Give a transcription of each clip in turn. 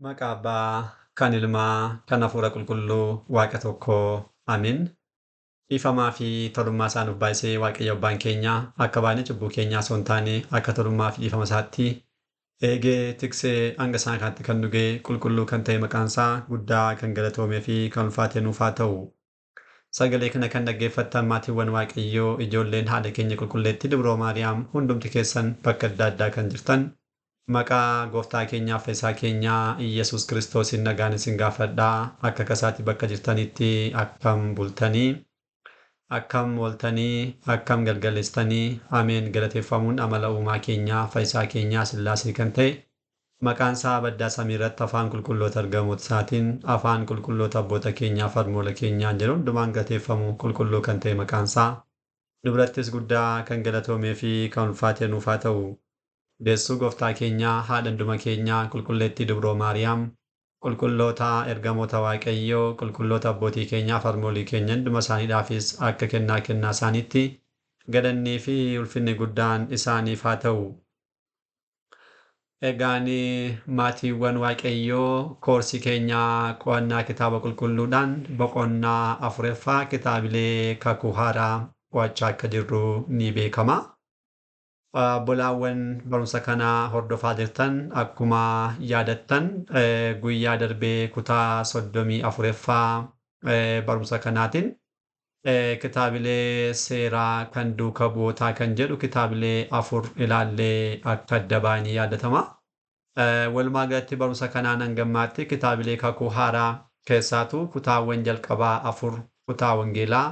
Maqaa Abbaa, kan Ilmaa, kan Hafuura Qulqulluu, Waaqa tokkoo. Amiin. Dhiifamaa fi tolummaa isaa nuuf baay'isee Waaqayyo Abbaan keenya akka baay'ina cubbuu keenyaa osoo hin taane akka tolummaa fi dhiifama isaatti eegee tiksee hanga isaan kanatti kan nu ga'e qulqulluu kan ta'e maqaan isaa guddaa kan galatoomee fi kan ulfaate nuuf haa ta'u. Sagalee kana kan dhaggeeffattan maatiiwwan Waaqayyoo ijoolleen haadha keenya qulqulleetti Dubroo Maariyaam hundumti keessan bakka adda addaa kan jirtan maqaa gooftaa keenyaa fi fayyisaa keenyaa Iyyasuus Kiristoosiin nagaan isin gaafadhaa. Akka kasaatti bakka jirtanitti akkam bultanii, akkam ooltanii, akkam galgaleessitanii. Ameen. Galateeffamuun amala uumaa keenyaa fayyisaa keenyaa Sillaasee kan ta'e maqaan isaa baddaa samii irratti afaan qulqulloota argamoota isaatiin afaan qulqulloota abboota keenyaa fi harmoola keenyaan jedhu hundumaan galateeffamu qulqulluu kan ta'e maqaan isaa dubartis guddaa kan galatoomee fi kan ulfaate nuuf haa ta'u. Deessuu gooftaa keenyaa haadha hunduma keenyaa qulqulleettii Dubroo Maariyaam qulqulloota ergamoota Waaqayyoo qulqulloota abbootii keenyaa fi harmoolii keenya hunduma isaaniidhaafis akka kennaa isaaniitti galannii fi ulfinni guddaan isaaniif haa ta'u. Egaan maatiiwwan Waaqayyoo koorsii keenyaa qo'annaa kitaaba qulqulluudhaan boqonnaa afuraffaa kitaabilee kakuu haaraa qo'achaa akka jirru ni beekama. Obbolaawwan barumsa kanaa hordofaa jirtan akkuma yaadattan guyyaa darbee kutaa 34ffaa barumsa kanaatiin kitaabilee seeraa kan duuka bu'ootaa kan jedhu kitaabilee 4 ilaallee akka adda baay'ee yaadatama. Walumaa galatti barumsa kanaan hangammaatti kitaabilee kakuu haaraa keessaatu kutaawwan jalqabaa 4 kutaa wangeelaa,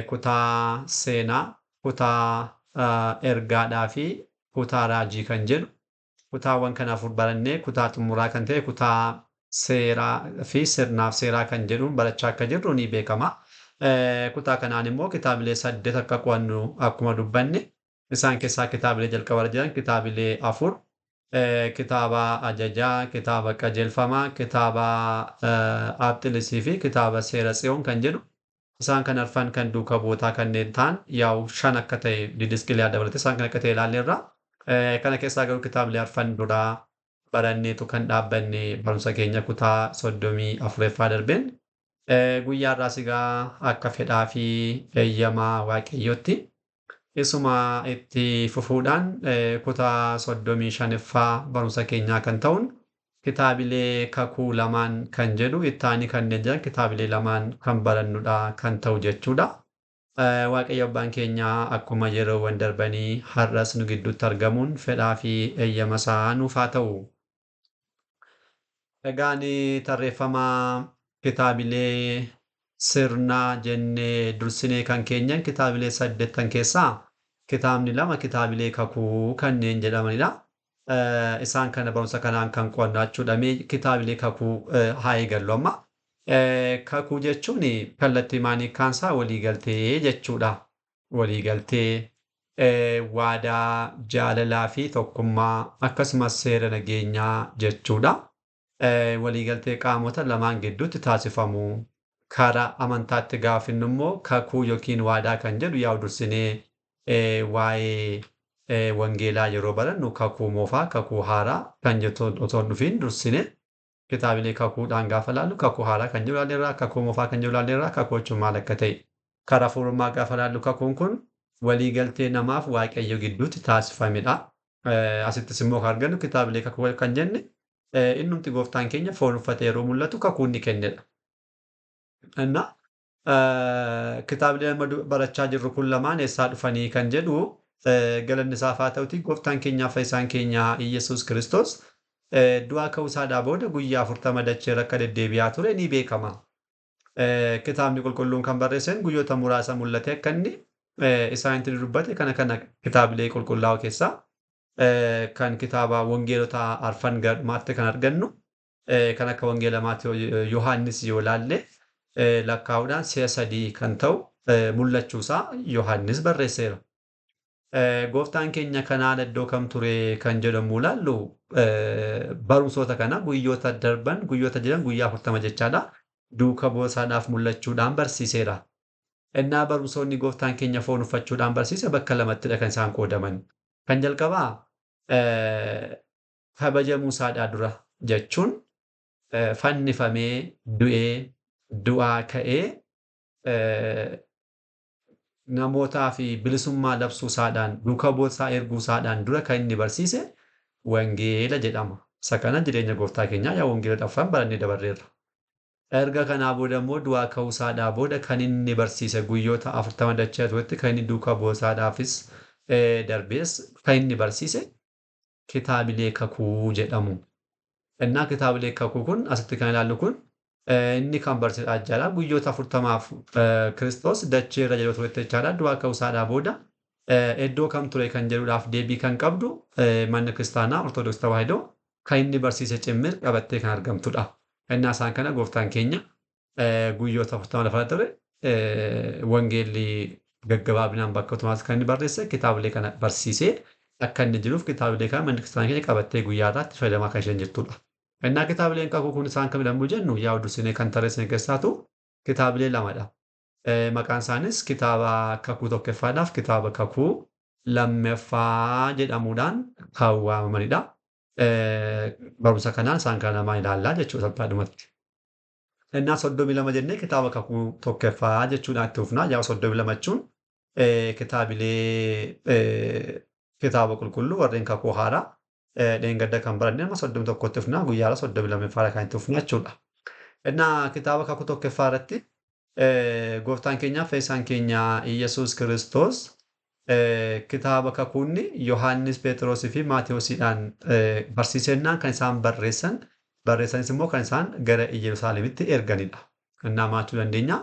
kutaa seenaa, kutaa ergaadhaa fi kutaa raajii kan jedhu kutaawwan kana 4 barannee kutaa xumuraa kan ta'e kutaa seeraa fi sirnaaf seeraa kan jedhuun barachaa akka jirru ni beekama. Kutaa kanaan immoo kitaabilee 8 akka qo'annu akkuma dubbanne isaan keessaa kitaabilee jalqaba jiran kitaabilee 4 kitaaba ajajaa, kitaaba qajeelfamaa, kitaaba Aaphxilisii fi kitaaba seera tsiyoon kan jedhu isaan kan arfan kan duuka bu'ootaa kanneen ta'an yaa'u 5 akka ta'e didiskiliyaa dabalatee isaan kan akka ta'e ilaalleerra. Kana keessaa garuu kitaabilee arfan duraa baranneetu kan dhaabbanne barumsa keenya kutaa 34ffaa darbeen. Guyyaa irraas egaa akka fedhaa fi eeyyamaa Waaqayyootti isuma itti fufuudhaan kutaa 35ffaa barumsa keenyaa kan ta'uun kitaabilee kakuu lamaan kan jedhu ittaanii kanneen jiran kitaabilee lamaan kan barannudha kan ta'u jechuudha. Waaqayyo abbaan keenyaa akkuma yeroowwan darbanii har'as nu gidduutti argamuun fedhaa fi eeyyama isaa nuuf haa ta'u. Egaan tarreeffamaa kitaabilee sirnaa jennee dursinee kan keenyan kitaabilee 8 keessaa kitaabni 2 kitaabilee kakuu kanneen jedhamanidha. Isaan kana barumsa kanaan kan qo'annu jechuudha. Kitaabilee kakuu haa eegallu amma. Kakuu jechuun kallattii maaniikkaansaa waliigaltee jechuudha. Waliigaltee waadaa jaalalaa fi tokkummaa akkasumas seera nageenyaa jechuudha. Waliigaltee qaamota lamaan gidduutti taasifamu. Karaa amantaatti gaafa inni immoo kakuu yookiin waadaa kan jedhu yaa'u dursinee waa'ee wangeelaa yeroo barannu kakuu moofaa kakuu haaraa kan jettu otoo hin dhufiin dursine kitaabilee kakuudhaan gaafa ilaallu kakuu haaraa kan jedhu ilaalleerra kakuu moofaa kan jedhu ilaalleerra kakuu jechuun maal akka ta'e karaa hafuurummaa gaafa ilaallu kakuun kun waliigaltee namaaf Waaqayyo gidduutti taasifamedha. Asittis immoo kan argannu kitaabilee kakuu kan jenne innumti gooftaan keenya foon uffatee yeroo mul'atu kakuu inni kennedha. Innaa kitaabilee barachaa jirru kun lamaan eessaa dhufanii kan jedhu galanni isaaf haa ta'uti gooftaan keenyaa fayyisaan keenyaa Iyyasuus Kiristoos du'aa ka'uu isaadhaa booda guyyaa 40 dacheerra akka deddeebi'aa ture ni beekama. Kitaabni qulqulluun kan barreessan guyyoota muraasa mul'ate akka inni isaanitti dubbate kana kitaabilee qulqullaa'oo keessaa kan kitaaba wangeelota arfan gadhumaatti kan argannu kan akka wangeela Maatewos Yohaannis yoo ilaalle lakkaa'uudhaan si'a 3 kan ta'u mul'achuusaa Yohaannis barreesseera. Gooftaan keenya kanaan iddoo kam ture kan jedhamu ilaallu barumsoota kana guyyoota darban guyyoota jiran guyyaa 40 jechaadha. Duuka bu'oosaadhaaf mul'achuudhaan barsiiseera. Innaa barumsoonni gooftaan keenya foon uffachuudhaan barsiise bakka lamattidha kan isaan qoodaman. Kan jalqabaa kabajamuu isaadhaa dura jechuun fannifamee du'ee du'aa ka'ee namootaa fi bilisummaa labsuusaadhaan duuka bu'uusaa erguusaadhaan dura kan inni barsiise wangeela jedhama. Isa kana jireenya gooftaa keenyaa yaa wangeela afaan barannee dabarreerra. Erga kanaa booda immoo du'aa ka'uusaadhaa booda kan inni barsiise guyyoota 40 dachaa turetti kan inni duuka bu'uusaadhaafis darbees kan inni barsiise kitaabilee kakuu jedhamu. Innaa kitaabilee kakuu kun asitti kan ilaallu kun inni kan barsiise ajjaadha. Guyyoota 40maaf Kiristoos dachee irra jedhu turetti jechaadha. Du'aa ka'uusaadhaa booda iddoo kam ture kan jedhuudhaaf deebii kan qabdu manni kiristaanaa Ortodoksii Tawaahidoo kan inni barsiise cimmir qabattee kan argamtudha. Innaa isaan kana gooftaan keenya guyyoota 40 lafa ture wangeelli gaggabaabinaan bakka tumaas kan inni barreesse kitaabilee kana barsiisee akka inni jiruuf kitaabilee kana manni kiristaanaa keenya qabattee guyyaa irraatti fayyadamaa kan isheen jirtudha. Innaa kitaabileen kakuu kun isaan kam jedhamu jennu yaa dursinee kan tarreessine keessaatu kitaabilee lamadha. Maqaan isaanis kitaaba kakuu tokkoffaadhaaf kitaaba kakuu lammaffaa jedhamuudhaan kan waamamanidha. Barumsa kanaan isaan kana namaa ilaallaa jechuudha salphaadhumatti. Innaa 32 jennee kitaaba kakuu tokkoffaa jechuudhaan itti fufnaa. Yaa 32 jechuun kitaaba qulqulluu warreen kakuu haaraa dheengadda kan baranne amma 31 itti fufnaa guyyaa 32 kan itti fufnaa jechuudha. Innaa kitaaba kakuu tokkoffaa irratti gooftaan keenyaa fayyisaan keenya Iyyasuus Kiristoos kitaaba kakuunni Yohaannis Phexrosii fi Maatewosiidhaan barsiisennaan kan isaan barreessanis immoo kan isaan gara Yerusaalemitti erganidha. Innaa maachuu dandeenya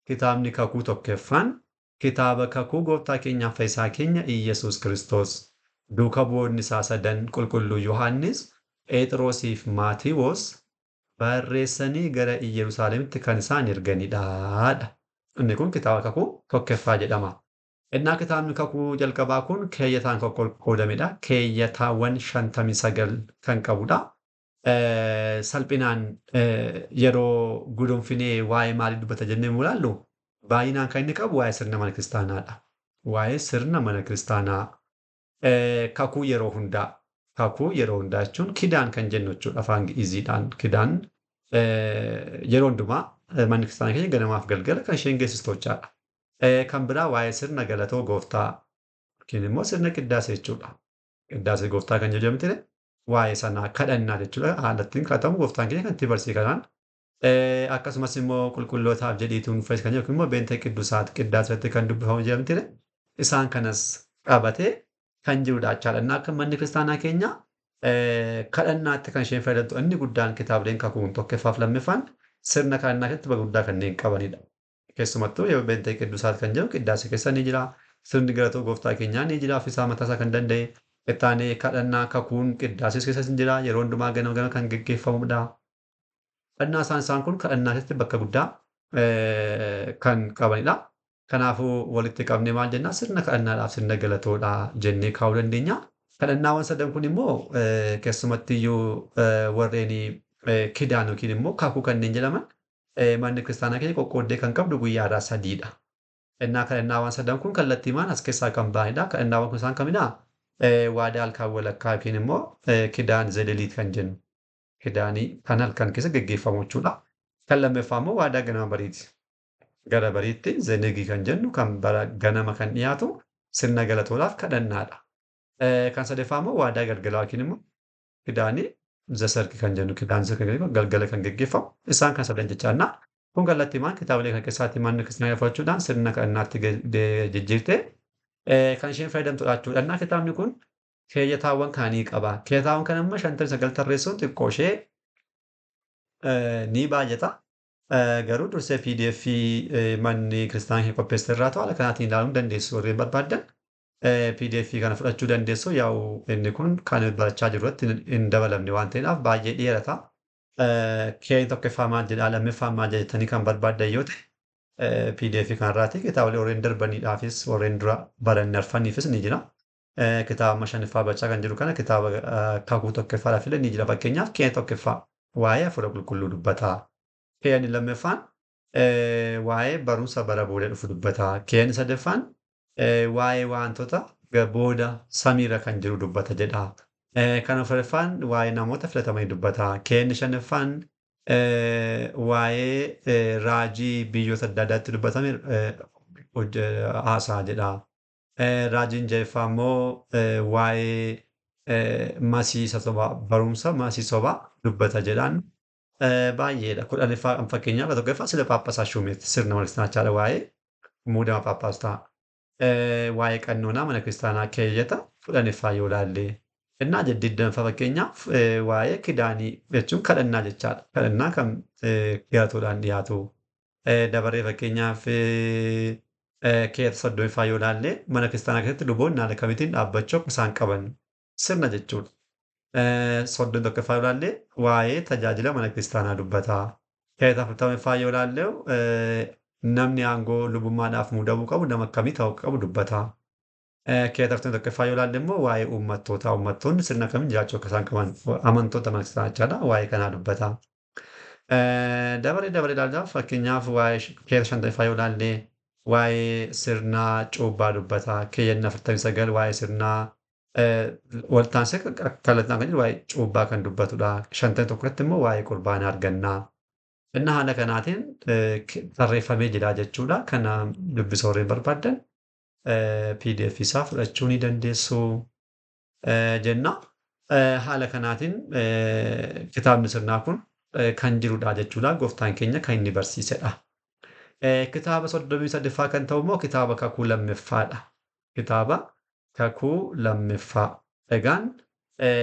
kitaabni kakuu tokkoffaan kitaaba kakuu gooftaa keenyaa fayyisaa keenya Iyyasuus Kiristoos duuka bu'oonni isaa sadan qulqulluu Yohaannis, Phexrosii fi Maatewos barreessanii gara Yerusaalemitti kan isaan erganidha. Inni kun kitaaba kakuu tokkoffaa jedhama. Innaa kitaabni kakuu jalqabaa kun keeyyataan qoqqoodamedha. Keeyyataawwan 59 kan qabudha. Salphinaan yeroo gudunfinee waa'ee maalii dubbata jennee mulaallu baay'inaan kan inni qabu waa'ee sirna mana kiristaanaadha. Waa'ee sirna mana kiristaanaa kakuu yeroo hundaa. Kakuu yeroo hundaa jechuun kidaan kan jennu jechuudha afaan Gi'iziidhaan. Kidaan yeroo hundumaa manni kiristaanaa keenya ganamaaf galgala kan isheen geessistochaadha. Kan biraa waa'ee sirna galatoo gooftaa yookiin immoo sirna qiddaasee jechuudha. Qiddaasee gooftaa kan jedhamtire waa'ee sanaa kadhannaa jechuudha. Haalattiin kadhatamu gooftaan keenya kan itti barsiise kanaan. Akkasumas immoo qulqullootaaf jedhiituun fayyis kan yookiin immoo beentee qiddusaati qiddaasatti kan dubbifamu jedhamtire isaan kanas qabatee kan jirudha jechaadha. Akka manni kiristaanaa keenya kadhannaatti kan isheen fayyadamtu inni guddaan kitaabileen kakuun tokkoffaaf lammaffaan sirna kadhannaa keessatti guddaa kanneen qabanidha. Keessumattuu yoo beentee qiddusaati kan jedhu qiddaasee keessa ni jira. Sirni galatoo gooftaa keenyaa ni jira. Ofiisaa mataasaa kan danda'e. Ittaanee kadhannaa kakuun qiddaasee keessa ni jira. Yeroo hundumaa ganama kan gaggeeffamudha. Kadhannaa isaan kun kadhannaa keessatti bakka guddaa kan qabanidha. Kanaafuu walitti qabnee maal jennaa sirna kadhannaadhaaf sirna galatoodhaa jennee kaa'uu dandeenya. Kadhannaawwan sadan kun immoo keessumatti iyyuu warreen kidaan yookiin immoo kakuu kanneen jedhaman manni kiristaanaa keenya qoqqooddee kan qabdu guyyaadhaa 3dha. Innaa kadhannaawwan sadan kun kallattiimaan as keessaa kan ba'anidha. Kadhannaawwan kun isaan kamidhaa? Waadaa halkan walakkaa yookiin immoo kidaan zeleliit kan jennu. Kidaanii kan halkan keessa gaggeeffamu jechuudha. Kan lammaffaa immoo waadaa ganama bariiti. Gara bariitti zenegii kan jennu kan ganama kan dhiyaatu sirna galatoodhaaf kadhannaadha. Kan sadaffaa immoo waadaa galgalaa yookiin immoo kidaanii zasarki kan jennu kidaan galgala kan gaggeeffamu isaan kan sadan jechaadha. Kun kallattiimaan kitaabilee kan keessaatti manni kiristaanaa fudhachuudhaan sirna kadhannaatti jijjiirtee kan isheen fayyadamtudha jechuudha. Kitaabni kun keeyyataawwan kaanii qaba. Keeyyataawwan kan amma 59 tarreessuun xiqqoo ishee ni baay'ata. Garuu dursee PDF manni kiristaanaa qopheesse irraa haala kanaatiin ilaaluu dandeessu warreen barbaaddan. PDF kana fudhachuu dandeessu yaa'u inni kun kan barachaa jiru irratti hin dabalamne waan ta'eedhaaf baay'ee dheerata. Keeyyi tokkoffaa maal jedhaa lammaffaa maal jettanii kan barbaaddan yoo ta'e PDF kanarraati kitaabilee warreen darbaniidhaafis warreen dura baranne arfaniifis ni jira. Kitaaba shanaffaa bachaa kan jiru kana kitaaba kakuu tokkoffaadhaaf illee ni jira. Fakkeenyaaf keeyyi tokkoffaa waa'ee hafuura qulqulluu dubbata. Keeyyi lammaffaan waa'ee barumsa bara booda dhufu dubbata. Keeyyi sadaffaan waa'ee wantoota booda samiirra kan jiru dubbata jedha. Kan afuraffaan waa'ee namoota filatamanii dubbata. Keeyyanni shanaffaan waa'ee raajii biyyoota adda addaatti dubbatame haasa'a jedha. Raajiin ja'affaa immoo waa'ee masiisa sobaa barumsa masii sobaa dubbata jedhaan. Baay'eedha. Kudhaniffaa fakkeenyaaf tokkoffaa sila Phaaphasaa shuumeeti sirna mana kiristaanachaadha waa'ee muudama Phaaphaastaa. Waa'ee qannoonaa mana kiristaanaa keeyyata kudhaniffaa yoo ilaalle. Innaa digdammaffaa fakkeenyaaf waa'ee kidaanii jechuun kadhannaa jechaadha. Kadhannaa kan galatoodhaan dhiyaatu. Dabaree fakkeenyaaf keeyyata soddomaffaa yoo ilaalle mana kiristaanaa keessatti luboonni haala kamiitiin dhaabbachuu akka isaan qaban sirna jechuudha. 31ffaa yoo ilaalle waa'ee tajaajila mana kiristaanaa dubbata. Keeyyata 40ffaa yoo ilaalle namni aangoo lubummaadhaaf muudamuu qabu nama akkamii ta'uu qabu dubbata. Keeyyata 41ffaa yoo ilaalle immoo waa'ee uummattootaa uummattoonni sirna kamiin jiraachuu akka isaan qaban amantoota mana kiristaanachaadha waa'ee kanaa dubbata. Dabaree ilaalaa fakkeenyaaf waa'ee keeyyata 50ffaa yoo ilaalle waa'ee sirnaa cuuphaa dubbata. Keeyyanni 49 waa'ee sirnaa waltaansee kallattiin kan jiru waa'ee cuuphaa kan dubbatudha. 51tti immoo waa'ee qurbaana argannaa. Inni haala kanaatiin tarreeffamee jira jechuudha. Kana dubbisuu warreen barbaadan PDF isaa fudhachuu ni dandeessu jenna. Haala kanaatiin kitaabni sirnaa kun kan jirudha jechuudha. Gooftaan keenya kan inni barsiisedha. Kitaaba 33ffaa kan ta'u immoo kitaaba kakuu lammaffaadha. Kitaaba kakuu lammaffaa. Egaan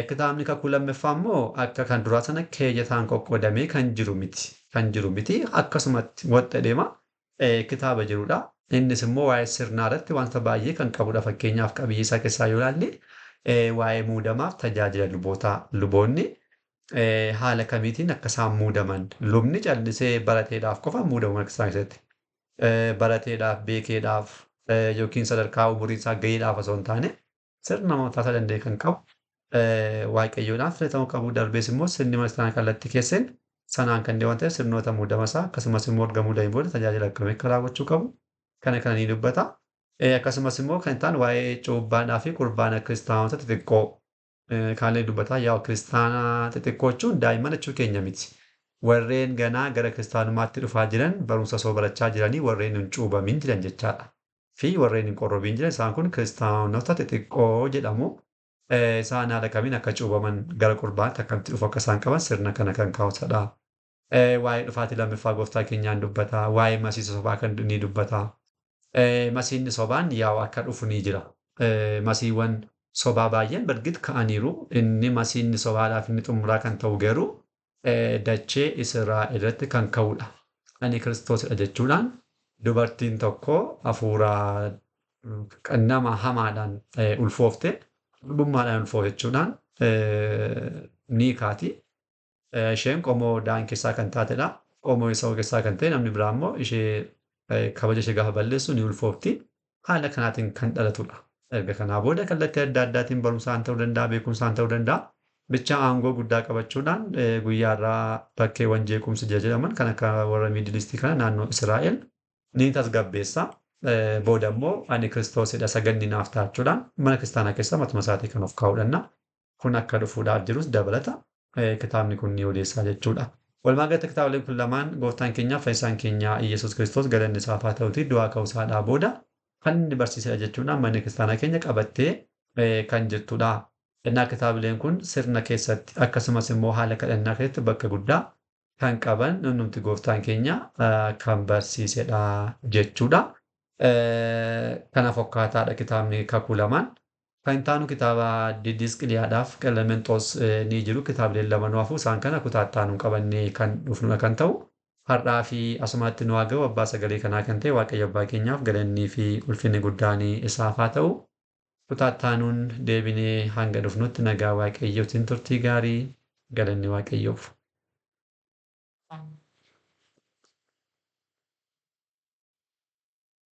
kitaabni kakuu lammaffaa immoo akka kan duraa sana keeyyataan qoqqoodamee kan jiru miti. Akkasumatti walitti deema kitaaba jirudha. Innis immoo waa'ee sirnaa irratti wanta baay'ee kan qabudha. Fakkeenyaaf qabiyyee isaa keessaa yoo ilaalle waa'ee muudamaaf tajaajila lubootaa. Luboonni haala kamiitiin akka isaan muudaman. Lubni callisee barateedhaaf qofa muudamu mana kiristaanaa keessatti. Barateedhaaf, beekeedhaaf yookiin sadarkaa umurii isaa gaheedhaaf osoo hin taane sirna mataa danda'e kan qabu waaqayyoodhaan filatamuu qabu. Darbees immoo sirni mana kiristaanaa kallattii keesseen sanaan kan deeman ta'e sirnoota muudama isaa akkasumas immoo erga muudamee booda tajaajila akkamii akka raawwachuu qabu kana ni dubbata. Akkasumas immoo kan ta'an waa'ee cuuphaadhaa fi qurbaana kiristaanota xixiqqoo kaalee dubbata. Yaa kiristaana xixiqqoo jechuun daa'imman jechuu keenya miti. Warreen ganaa gara kiristaanummaatti dhufaa jiran barumsa osoo barachaa jiranii warreen hin cuubamin jiran jechaadha. Fi warreen hin qorrobiin jiran isaan kun kiristaanota xixiqqoo jedhamu. Isaan haala kamiin akka cuubaman gara qurbaanaatti akkamitti dhufu akka isaan qaban sirna kana kan kaa'utadha. Waa'ee dhufaatii lammaffaa gooftaa keenyaan dubbata. Waa'ee masiisa sobaa kan ni dubbata. Masiinni sobaan yaa'u akka dhufu ni jira. Masiiwwan sobaa baay'een bargit ka'aniiru. Inni masiinni sobaadhaaf inni xumuraa kan ta'u garuu dachee Israa'el irratti kan ka'udha. Ani kiristoosidha jechuudhaan dubartiin tokko hafuura nama hamaadhaan ulfoofte lubummaadhaan ulfoof jechuudhaan ni kaati. Isheen qomoo daan keessaa kan taatedha. Qomoo isa keessaa kan ta'e namni biraa immoo ishee kabaja ishee gaafa balleessu ni ulfoofti. Haala kanaatiin kan dhalatudha. Erga kanaa booda kallattii adda addaatiin barumsaan ta'uu danda'a, beekumsaan ta'uu danda'a. Bicha aangoo guddaa qabachuudhaan guyyaarraa bakkeewwan jeequmsi jedhaman kan akka warra miidilistii kana naannoo Israa'el ni tasgabbeessa. Booda immoo ani kiristoosidha saganni naaf taachuudhaan mana kiristaanaa keessa matuma isaatii kan of kaa'udha. Kun akka dhufuudhaaf jirus dabalata. Kitaabni kun ni odeessaa jechuudha. Walumaa galatti kitaaboleen kun lamaan gooftaan keenyaa fayyisaan keenyaa Iyyasuus Kiristoos galanni isaaf haa ta'uuti du'aa ka'uusaadhaa booda kan inni barsiisedha jechuudhaan manni kiristaanaa keenya qabattee kan jirtudha. Innaa kitaabileen kun sirna keessatti akkasumas immoo haala kadhannaa keessatti bakka guddaa kan qaban nuti gooftaan keenya kan barsiisedha jechuudha. Kana fakkaataadha kitaabni kakuu lamaan. Kan taanu kitaaba Didiisqiliyaadhaaf Qelemenxoos ni jiru. Kitaabileen lama nuuf isaan kana kutaattaanuu qabannee kan dhufnudha kan ta'u. Har'aa fi asumatti nu haa ga'u abbaa sagalee kanaa kan ta'e Waaqayyo abbaa keenyaaf galannii fi ulfinni guddaan isaaf haa ta'u. Kutaattaanuun deebinee hanga dhufnutti nagaa Waaqayyootiin turtii gaarii galanni Waaqayyoof.